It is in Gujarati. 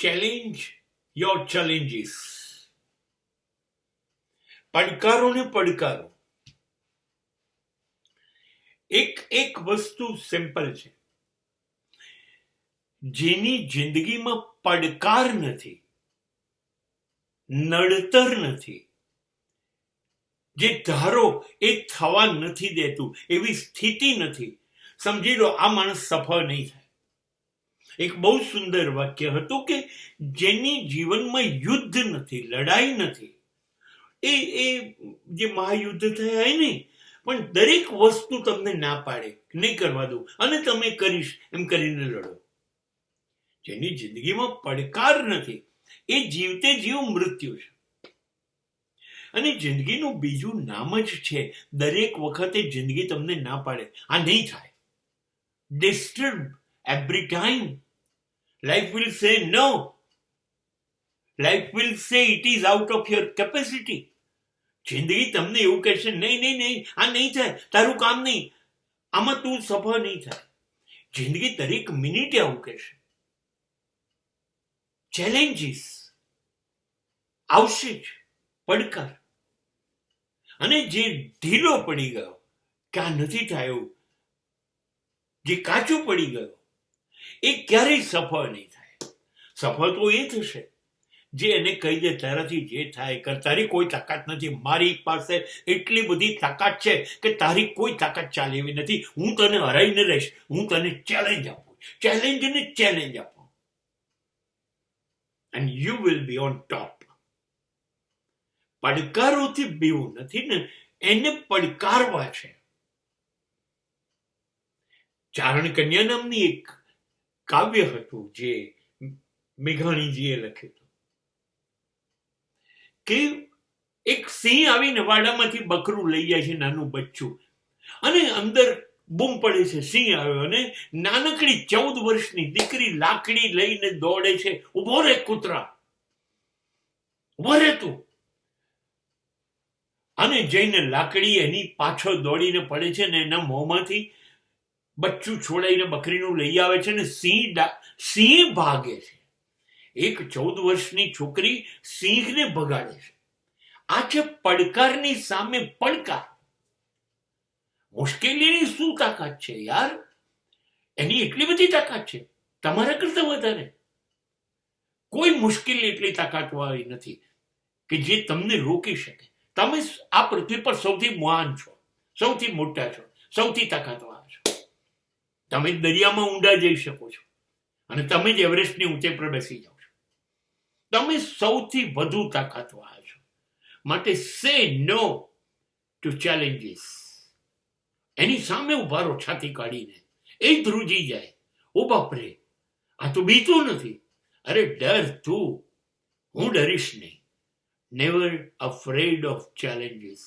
Challenge your challenges. પડકારોને પડકારો. એક વસ્તુ સિમ્પલ છે. જેની જિંદગીમાં પડકાર નથી, નડતર નથી, જે ધારો એ થવા નથી દેતું, એવી સ્થિતિ નથી, સમજી લો આ માણસ સફળ નહીં થાય. એક બહુ સુંદર વાક્ય હતું કે જેની જીવનમાં યુદ્ધ નથી, લડાઈ નથી, એ જે મહાયુદ્ધ થયા હોય ને, પણ દરેક વસ્તુ તમને ના પાડે, નહીં કરવા દઉં અને તમે કરીશ એમ કરીને લડો. જેની જિંદગીમાં પડકાર નથી, એ જીવતે જીવ મૃત્યુ છે. અને જિંદગીનું બીજું નામ જ છે, દરેક વખતે જિંદગી તમને ના પાડે, આ નહીં થાય. Disturb every time. Life will say no. Life will say it is out of your capacity. જિંદગી તમને એવું કહેશે, નહીં, આ નહીં થાય, તારું કામ નહીં, આમાં તું સફળ નહીં થાય. જિંદગી દરેક મિનિટે આવું કહેશે. ચેલેન્જીસ આવશે જ, પડકાર. અને જે ઢીલો પડી ગયો કે આ નથી થયું, જે કાચું પડી ગયો, એ ક્યારેય સફળ નહીં થાય. સફળ તો એ થશે જે એને કહી દે તારાથી જે થાય કર, તારી કોઈ તાકાત નથી, મારી પાસે એટલી બધી તાકાત છે કે તારી કોઈ તાકાત ચાલે એવી નથી, હું તને હરાઈને રહીશ, હું તને ચેલેન્જ આપું, ચેલેન્જ આપું, and you will be on top. પડકારોથી બીવું નથી ને, એને પડકારવા છે. ચારણ કન્યા નામની એક કાવ્ય હતું જે મેઘાણીજીએ લખ્યું હતું કે એક સિંહ આવીને વાડામાંથી બકરું લઈ જાય છે, નાનું બચ્ચું, અને અંદર બૂમ પડે છે, સિંહ આવ્યો, અને નાનકડી 14 વર્ષની દીકરી લાકડી લઈને દોડે છે, ઉભો રે કૂતરા, ઉભો રે તું, અને જઈને લાકડી એની પાછળ દોડીને પડે છે ને એના મોંમાંથી બચ્ચું છોડાઈને બકરીનું લઈ આવે છે ને સિંહ ભાગે છે. એક 14 વર્ષની છોકરી સિંહને ભગાડે છે. આ છે પડકારની સામે પડકાર. મુશ્કેલીની શું તાકાત છે યાર? એની એટલી બધી તાકાત છે, તમારા કરતા વધારે. કોઈ મુશ્કેલી એટલી તાકાત વાળી નથી કે જે તમને રોકી શકે. તમે આ પૃથ્વી પર સૌથી મહાન છો, સૌથી મોટા છો, સૌથી તાકાતવાળા છો. તમે દરિયામાં ઊંડા જઈ શકો છો અને તમે જ એવરેસ્ટની ઊંચે પર બેસી જાઓ છો. તમે સૌથી વધુ તાકાતવાળા છો. માટે સે નો ટુ ચેલેન્જીસ. એની સામે ઉભા રહો છાતી કાઢીને. એ ધ્રુજી જાય, ઓ બાપરે આ તો બીતું નથી. અરે ડર તું, હું ડરીશ નહીં. Never afraid of challenges.